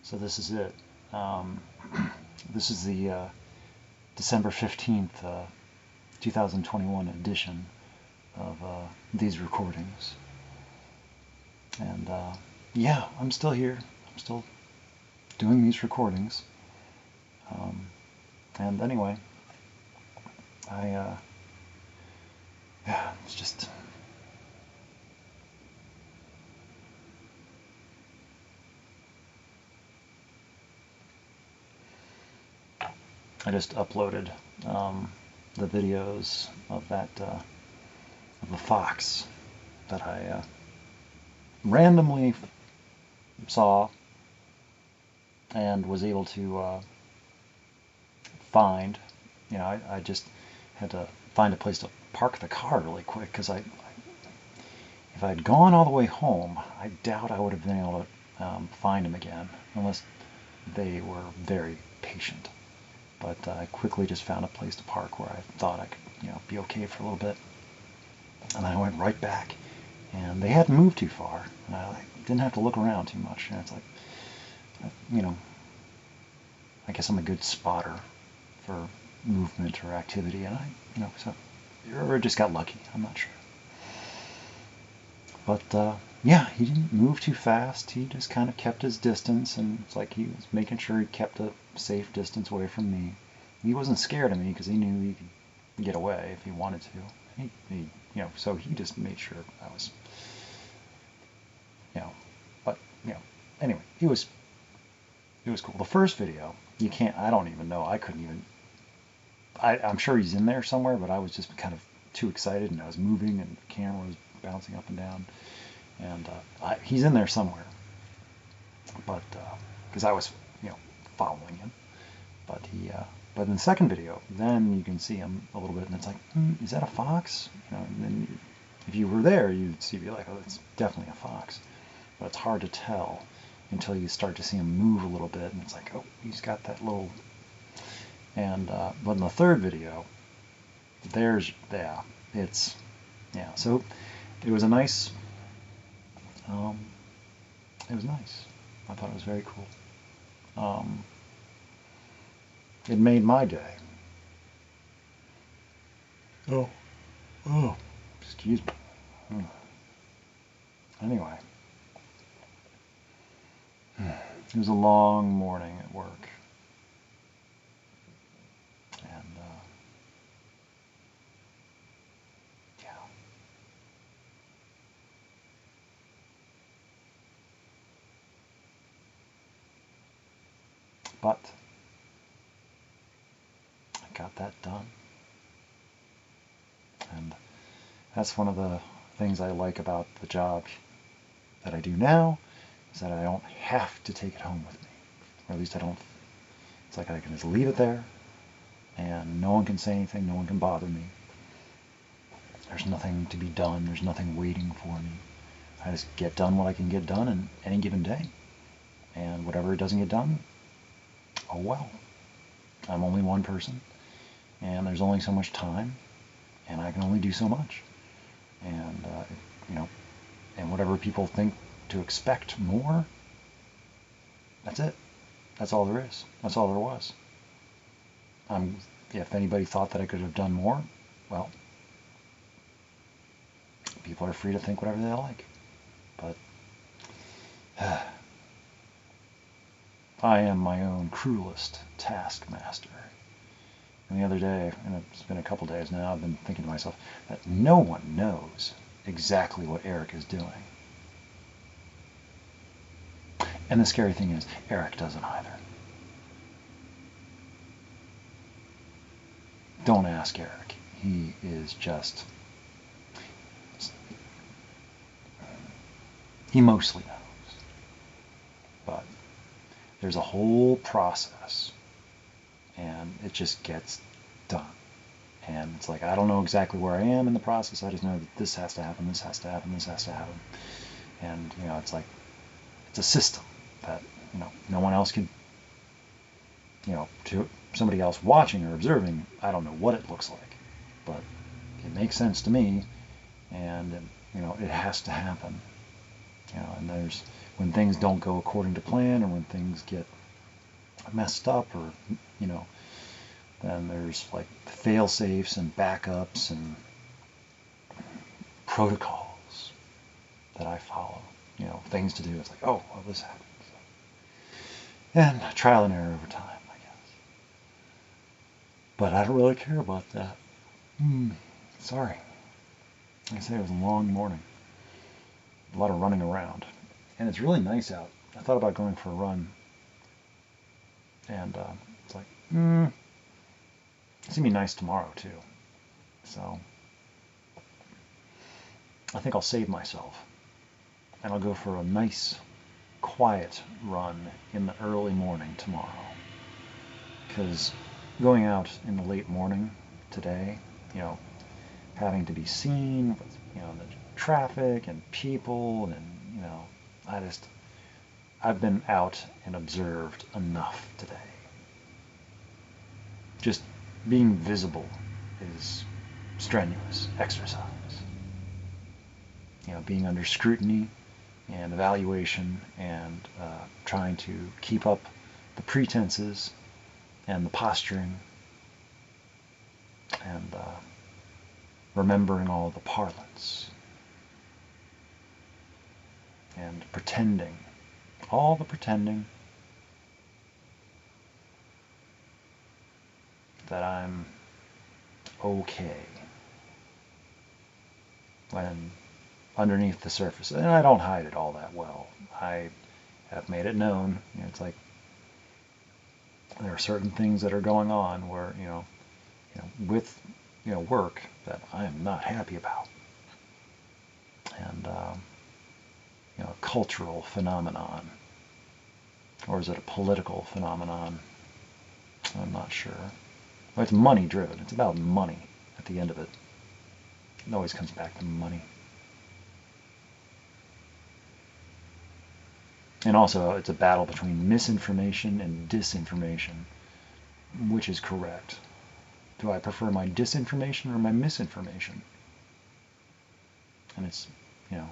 So this is it. This is the December 15th, 2021 edition of these recordings. And yeah, I'm still here. I'm still doing these recordings. And anyway, yeah, it's just... I just uploaded the videos of that of the fox that I randomly saw and was able to find. You know, I just had to find a place to park the car really quick because if I'd gone all the way home, I doubt I would have been able to find him again unless they were very patient. But I quickly just found a place to park where I thought I could, be okay for a little bit. And then I went right back, and they hadn't moved too far. And I didn't have to look around too much. And it's like, I guess I'm a good spotter for movement or activity, and so or just got lucky. I'm not sure. But yeah, he didn't move too fast. He just kind of kept his distance, and it's like he was making sure he kept a safe distance away from me. He wasn't scared of me because he knew he could get away if he wanted to. So he just made sure I was, but anyway, it was cool. The first video, I don't even know. I couldn't even. I'm sure he's in there somewhere, but I was just kind of too excited, and I was moving, and the camera was bouncing up and down, and he's in there somewhere. But because I was, following him, but but in the second video, then you can see him a little bit, and it's like, is that a fox? And then if you were there, you'd be like, oh, it's definitely a fox. But it's hard to tell until you start to see him move a little bit, and it's like, oh, he's got that little. And but in the third video, so it was a nice. It was nice. I thought it was very cool. It made my day. Oh, excuse me. Anyway, it was a long morning at work, and yeah. But I got that done. And that's one of the things I like about the job that I do now, is that I don't have to take it home with me. Or at least I don't. It's like I can just leave it there, and no one can say anything, no one can bother me. There's nothing to be done, there's nothing waiting for me. I just get done what I can get done in any given day. And whatever doesn't get done, oh well. I'm only one person, and there's only so much time, and I can only do so much. And, and whatever people think to expect more, that's it. That's all there is. That's all there was. If anybody thought that I could have done more, well, people are free to think whatever they like. But I am my own cruelest taskmaster. And the other day, and it's been a couple days now, I've been thinking to myself that no one knows exactly what Eric is doing. And the scary thing is, Eric doesn't either. Don't ask Eric. He is just... He mostly knows. But there's a whole process, and it just gets done. And it's like, I don't know exactly where I am in the process. I just know that this has to happen, this has to happen, this has to happen. And, it's like, it's a system that, no one else can, to somebody else watching or observing, I don't know what it looks like. But it makes sense to me, and, it has to happen. And when things don't go according to plan, or when things get messed up, or, you know, then there's like fail safes and backups and protocols that I follow. You know, things to do. It's like, oh, well, this happened. And trial and error over time, I guess. But I don't really care about that. Sorry. Like I say, it was a long morning. A lot of running around. And it's really nice out. I thought about going for a run. And it's like, it's going to be nice tomorrow, too. So I think I'll save myself. And I'll go for a nice, quiet run in the early morning tomorrow. Because going out in the late morning today, you know, having to be seen with, you know, the traffic and people, and, you know, I've been out and observed enough today. Just being visible is strenuous exercise. You know, being under scrutiny and evaluation, and trying to keep up the pretenses and the posturing, and remembering all the parlance, and pretending, all the pretending that I'm okay when underneath the surface, and I don't hide it all that well. I have made it known. You know, it's like there are certain things that are going on where, you know, with, you know, work that I am not happy about, and you know, a cultural phenomenon, or is it a political phenomenon? I'm not sure. Well, it's money driven. It's about money at the end of it. It always comes back to money. And also, it's a battle between misinformation and disinformation. Which is correct? Do I prefer my disinformation or my misinformation? And it's, you know,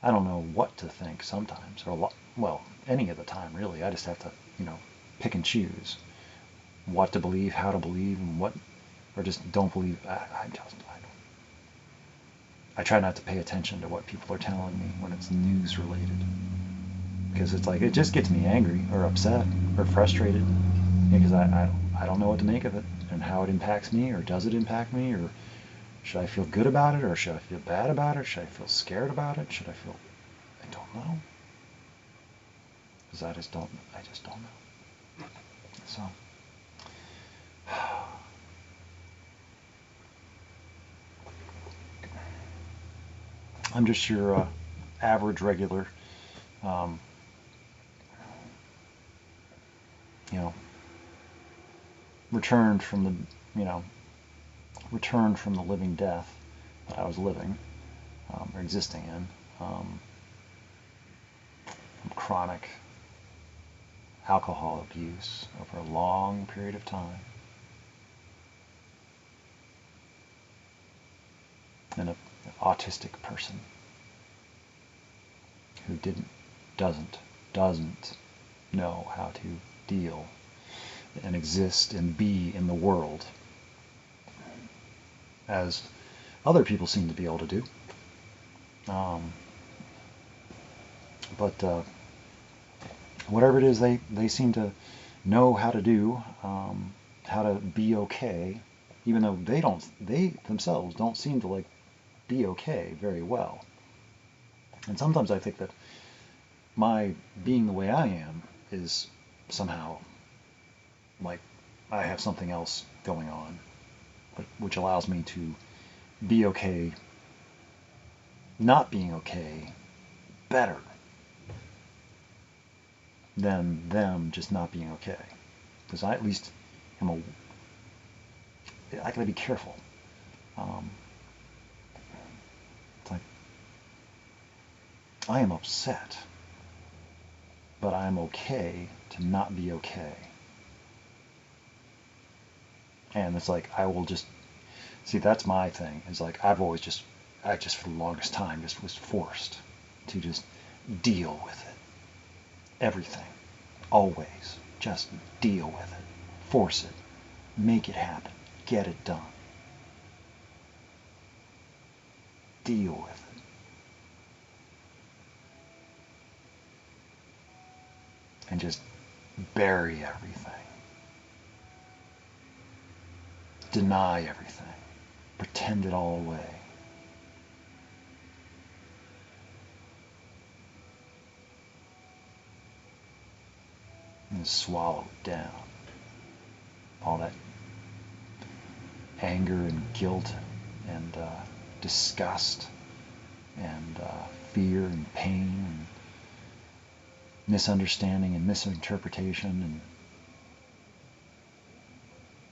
I don't know what to think sometimes, or well, any of the time really. I just have to, you know, pick and choose what to believe, how to believe, and what, or just don't believe. I try not to pay attention to what people are telling me when it's news related, because it's like, it just gets me angry or upset or frustrated, because I don't know what to make of it, and how it impacts me, or does it impact me, or should I feel good about it, or should I feel bad about it, should I feel scared about it, I don't know, because I just don't know. So I'm just your average, regular, you know, returned from the living death that I was living, or existing in, from chronic alcohol abuse over a long period of time, and an autistic person who doesn't know how to deal and exist and be in the world as other people seem to be able to do. But whatever it is they seem to know how to do, how to be okay, even though they themselves don't seem to like be okay very well. And sometimes I think that my being the way I am is somehow like I have something else going on, which allows me to be okay, not being okay, better than them just not being okay. Because I at least am I gotta be careful. It's like, I am upset, but I'm okay to not be okay. And it's like, I will just, see, that's my thing. It's like, I just for the longest time just was forced to just deal with it. everything. Always. Just deal with it. Force it. Make it happen. Get it done. Deal with it. And just bury everything. Deny everything. Pretend it all away. And swallow it down. All that anger and guilt and disgust and fear and pain and misunderstanding and misinterpretation and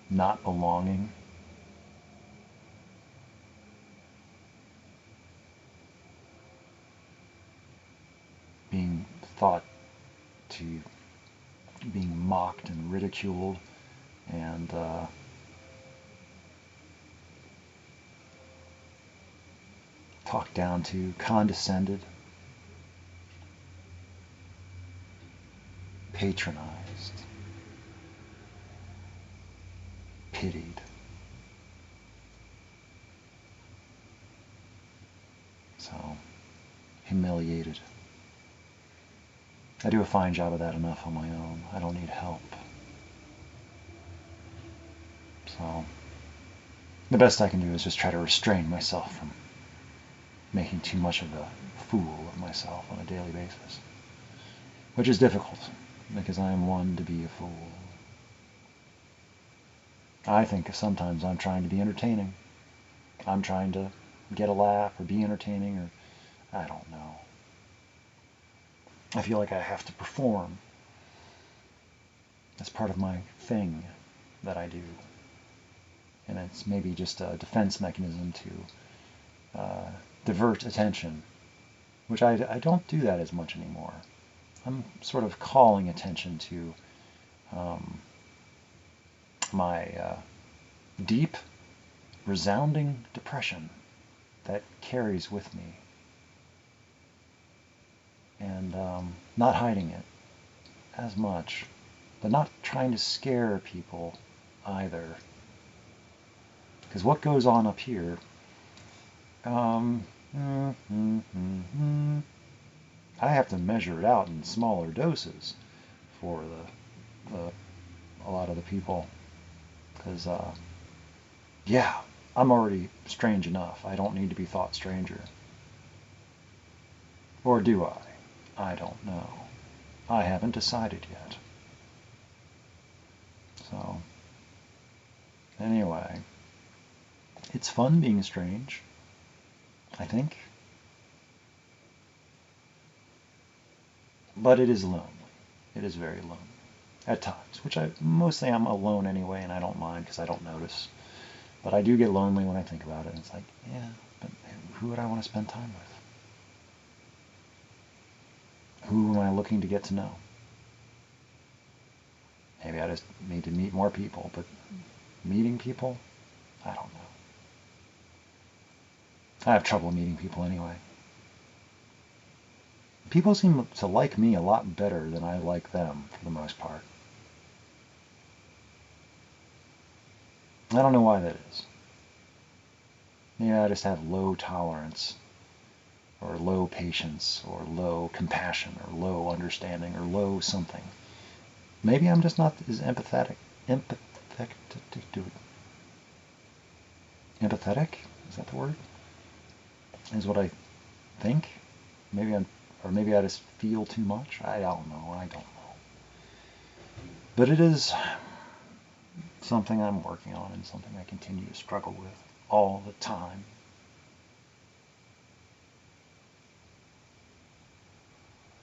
not belonging. Being thought to being mocked and ridiculed and talked down to, condescended, patronized, pitied. So, humiliated. I do a fine job of that enough on my own. I don't need help. So, the best I can do is just try to restrain myself from making too much of a fool of myself on a daily basis. Which is difficult, because I am one to be a fool. I think sometimes I'm trying to be entertaining. I'm trying to get a laugh or be entertaining, or I don't know. I feel like I have to perform. That's part of my thing that I do. And it's maybe just a defense mechanism to divert attention, which I don't do that as much anymore. I'm sort of calling attention to my deep, resounding depression that carries with me. And not hiding it as much, but not trying to scare people either. Because what goes on up here, I have to measure it out in smaller doses for a lot of the people. Because, yeah, I'm already strange enough. I don't need to be thought stranger. Or do I? I don't know. I haven't decided yet. So, anyway, it's fun being strange, I think. But it is lonely. It is very lonely. At times, which mostly I'm alone anyway, and I don't mind because I don't notice. But I do get lonely when I think about it. It's like, yeah, but who would I want to spend time with? Who am I looking to get to know? Maybe I just need to meet more people, but meeting people? I don't know. I have trouble meeting people anyway. People seem to like me a lot better than I like them, for the most part. I don't know why that is. Maybe I just have low tolerance, or low patience, or low compassion, or low understanding, or low something. Maybe I'm just not as empathetic. Empathetic? Is that the word? Is what I think? Maybe I just feel too much. I don't know. But it is something I'm working on and something I continue to struggle with all the time.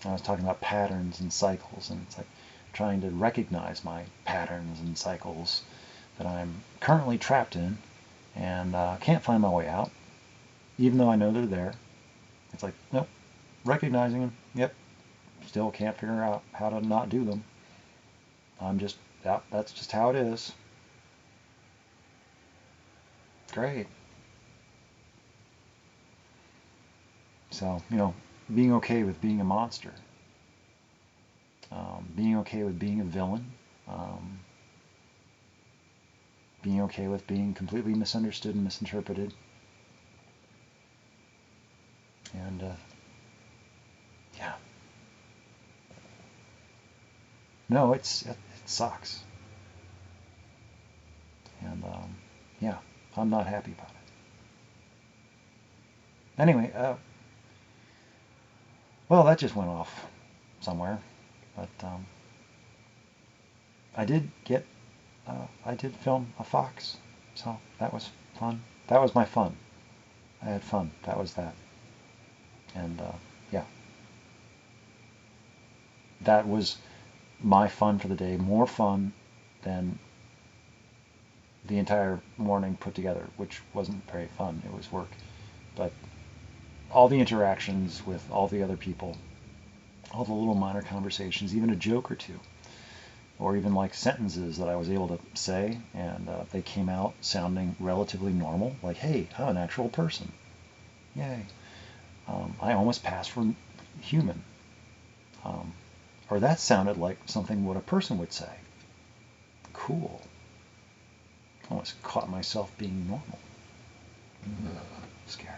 I was talking about patterns and cycles, and it's like trying to recognize my patterns and cycles that I'm currently trapped in and can't find my way out, even though I know they're there. It's like, nope, recognizing them, yep, still can't figure out how to not do them. That's just how it is. Great. So, being okay with being a monster. being okay with being a villain, being okay with being completely misunderstood and misinterpreted, and yeah, no, it sucks, and yeah, I'm not happy about it. Anyway, well, that just went off somewhere, but I did get, I did film a fox, so that was fun. That was my fun. I had fun. That was that. And yeah, that was my fun for the day. More fun than the entire morning put together, which wasn't very fun. It was work. But all the interactions with all the other people, all the little minor conversations, even a joke or two, or even like sentences that I was able to say, and they came out sounding relatively normal, like, hey, I'm an actual person. Yay. I almost passed for human. Or that sounded like something what a person would say. Cool. Almost caught myself being normal. Scary.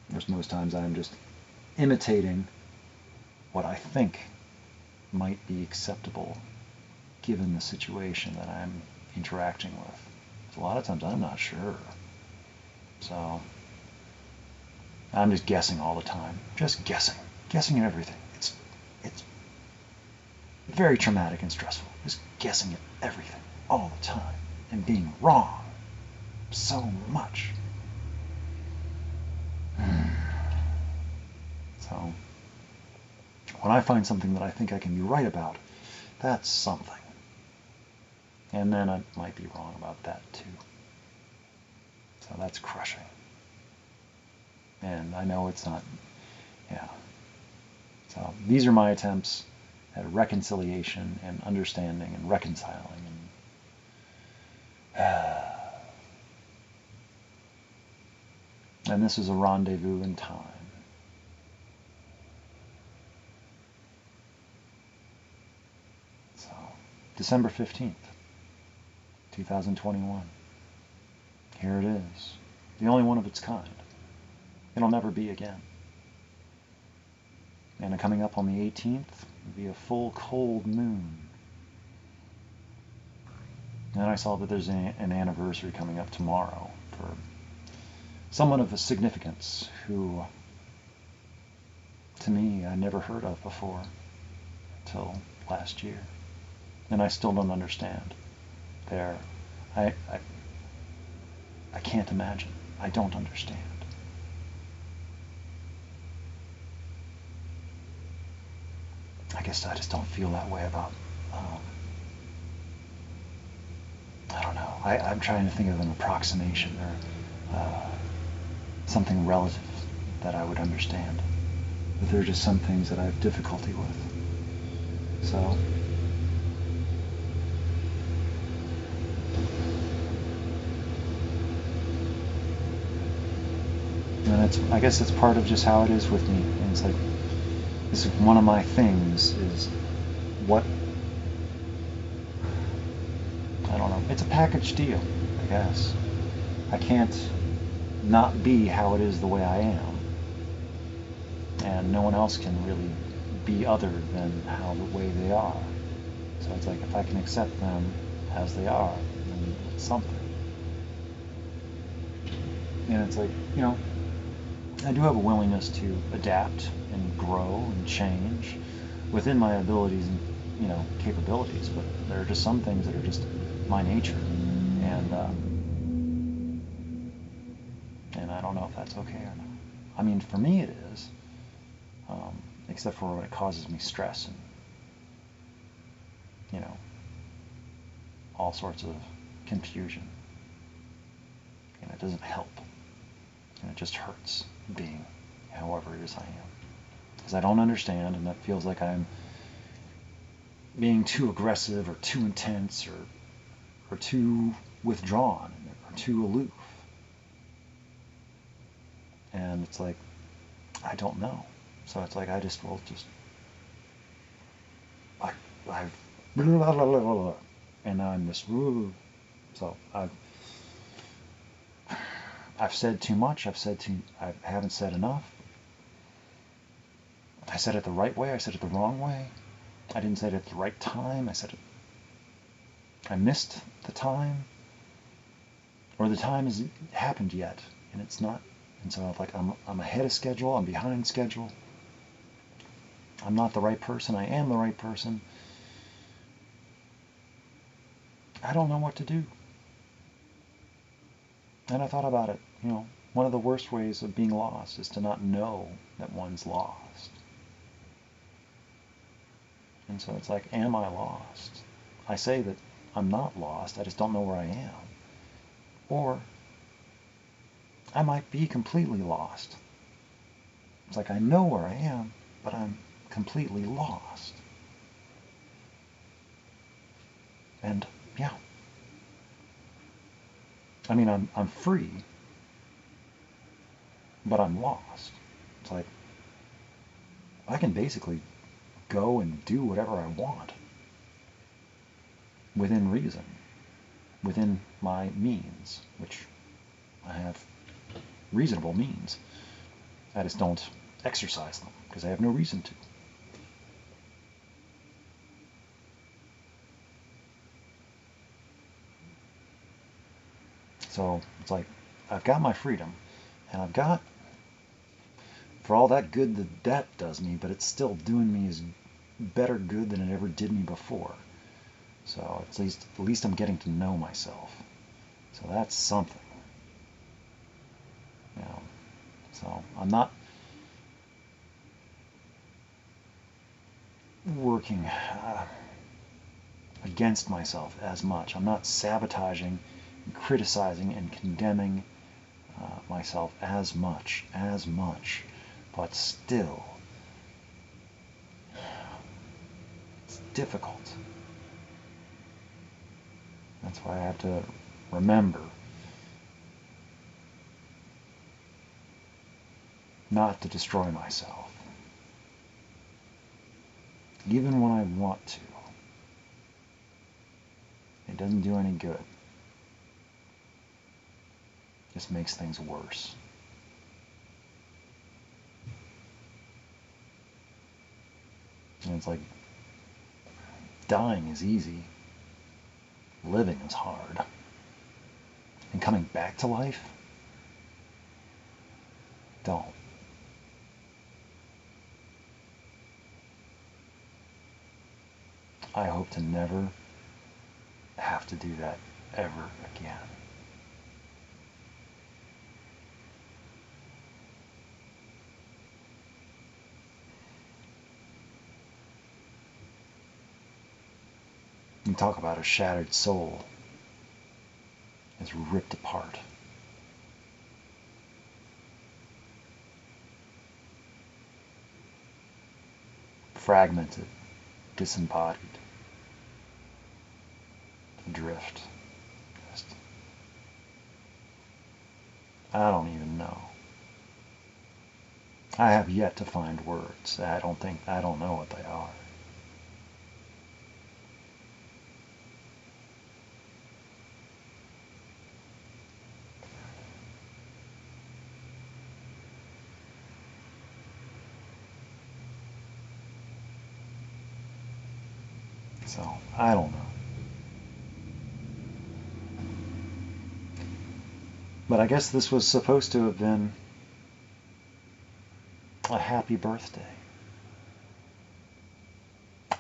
Whereas most times I'm just imitating what I think might be acceptable given the situation that I'm interacting with. So a lot of times I'm not sure. So I'm just guessing all the time. Just guessing. Guessing at everything. It's very traumatic and stressful. Just guessing at everything all the time and being wrong so much. So when I find something that I think I can be right about, that's something. And then I might be wrong about that too. So that's crushing. And I know it's not, yeah. So these are my attempts at reconciliation and understanding and reconciling. And this is a rendezvous in time. So, December 15th, 2021. Here it is. The only one of its kind. It'll never be again. And coming up on the 18th will be a full cold moon. And I saw that there's an anniversary coming up tomorrow for someone of a significance who, to me, I never heard of before till last year. And I still don't understand. I can't imagine. I don't understand. I guess I just don't feel that way about, I don't know. I'm trying to think of an approximation or something relative that I would understand. But there are just some things that I have difficulty with. So, and I guess it's part of just how it is with me. And it's like, this is one of my things is what, I don't know, it's a package deal, I guess. I can't not be how it is the way I am. And no one else can really be other than how the way they are. So it's like, if I can accept them as they are, then it's something. And it's like, you know, I do have a willingness to adapt and grow and change within my abilities and, you know, capabilities, but there are just some things that are just my nature, and I don't know if that's okay or not. I mean, for me it is, except for when it causes me stress and, you know, all sorts of confusion, and it doesn't help, and it just hurts being however it is I am. Because I don't understand, and that feels like I'm being too aggressive or too intense or too withdrawn or too aloof. And it's like, I don't know. So it's like I just will just I've blah, blah, blah, blah, and now I'm just so I've said too much. I haven't said enough. I said it the right way. I said it the wrong way. I didn't say it at the right time. I missed the time, or the time hasn't happened yet, and it's not. And so I'm ahead of schedule. I'm behind schedule. I'm not the right person. I am the right person. I don't know what to do. And I thought about it. One of the worst ways of being lost is to not know that one's lost. And so it's like, am I lost? I say that I'm not lost. I just don't know where I am. Or I might be completely lost. It's like I know where I am, but I'm completely lost. And yeah. I mean, I'm free, but I'm lost. It's like I can basically go and do whatever I want within reason, within my means, which I have reasonable means. I just don't exercise them because I have no reason to. So it's like I've got my freedom, and I've got, for all that good that does me, but it's still doing me as better good than it ever did me before. So at least I'm getting to know myself. So that's something. So I'm not working against myself as much. I'm not sabotaging and criticizing and condemning myself as much, but still, it's difficult. That's why I have to remember not to destroy myself, even when I want to. It doesn't do any good. It just makes things worse. And it's like, dying is easy. Living is hard. And coming back to life? Don't. I hope to never have to do that ever again. You talk about a shattered soul. It's ripped apart. Fragmented, disembodied, adrift. I don't even know. I have yet to find words. I don't know what they are. So, I don't know. But I guess this was supposed to have been a happy birthday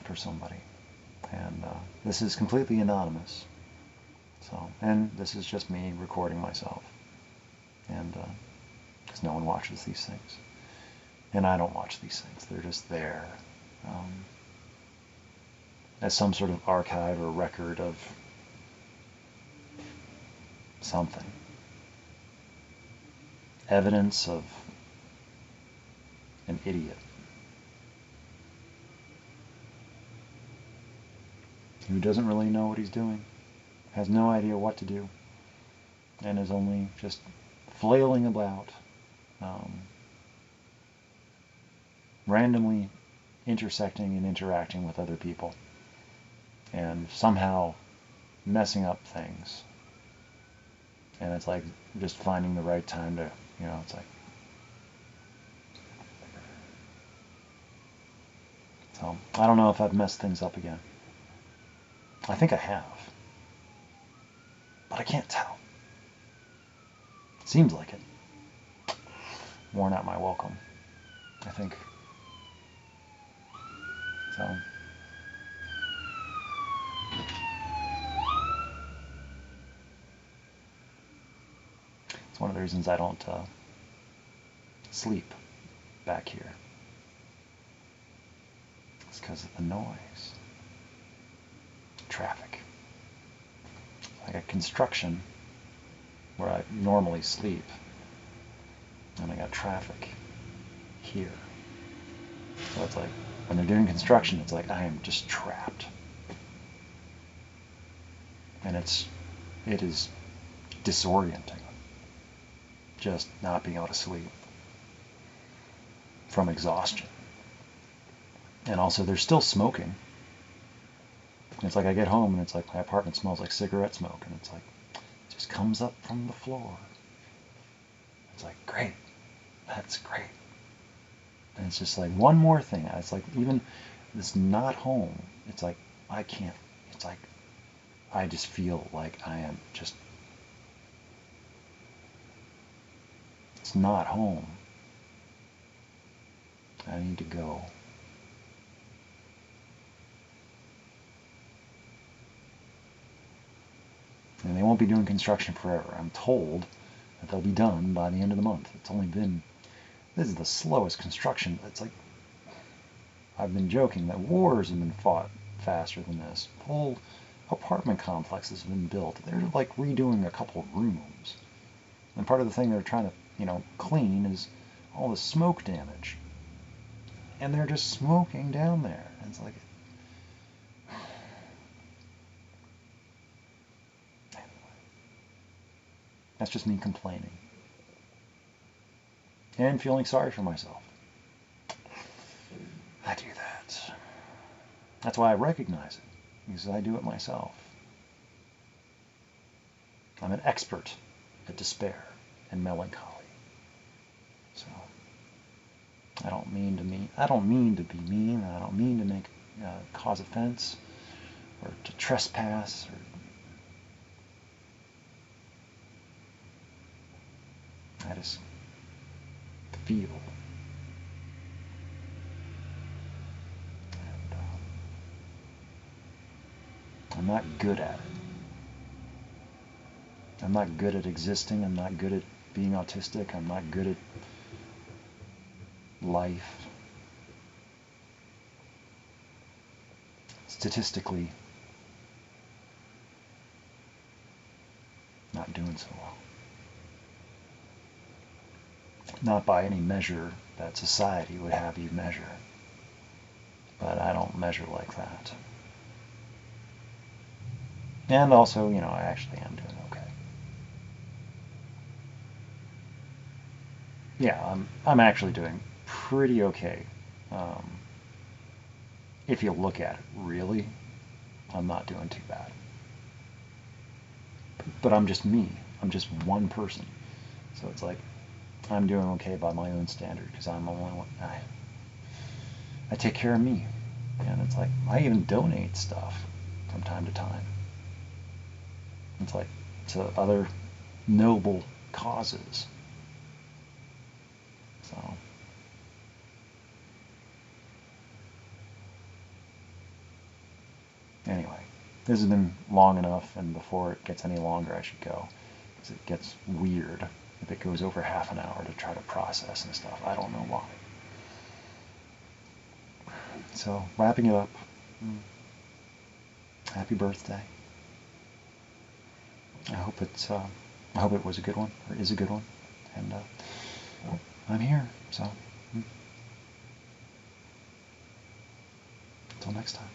for somebody. And this is completely anonymous. So, and this is just me recording myself. And because no one watches these things. And I don't watch these things. They're just there. As some sort of archive or record of something. Evidence of an idiot who doesn't really know what he's doing, has no idea what to do, and is only just flailing about, randomly intersecting and interacting with other people and somehow messing up things. And it's like just finding the right time to, it's like, so I don't know if I've messed things up again. I think I have, but I can't tell. Seems like it. Worn out my welcome, I think. So. It's one of the reasons I don't sleep back here. It's because of the noise. Traffic. Like at construction, where I normally sleep, and I got traffic here. So it's like, when they're doing construction, it's like I am just trapped. And it is disorienting. Just not being able to sleep from exhaustion. And also, they're still smoking. It's like I get home and it's like my apartment smells like cigarette smoke, and it's like it just comes up from the floor. It's like, great, that's great. And it's just like one more thing. It's like even this not home. It's like I can't. It's like I just feel like I am just. It's not home. I need to go. And they won't be doing construction forever. I'm told that they'll be done by the end of the month. It's only been, this is the slowest construction. It's like, I've been joking that wars have been fought faster than this. Whole apartment complexes have been built. They're like redoing a couple of rooms. And part of the thing they're trying to, clean is all the smoke damage. And they're just smoking down there. And it's like, that's just me complaining. And feeling sorry for myself. I do that. That's why I recognize it, because I do it myself. I'm an expert at despair and melancholy. So I don't mean to be mean. I don't mean to make cause offense or to trespass or. I just feel. And, I'm not good at it. I'm not good at existing. I'm not good at being autistic. I'm not good at life. Statistically, not doing so well. Not by any measure that society would have you measure. But I don't measure like that. And also, I actually am doing okay. Yeah, I'm actually doing pretty okay. If you look at it, really, I'm not doing too bad. But I'm just me. I'm just one person. So it's like, I'm doing okay by my own standard, because I'm the only one. I take care of me. And it's like, I even donate stuff from time to time. It's like, to other noble causes. So. Anyway, this has been long enough, and before it gets any longer, I should go. Because it gets weird if it goes over half an hour to try to process and stuff. I don't know why. So, wrapping it up. Happy birthday. I hope it was a good one, or is a good one. And I'm here, so until next time.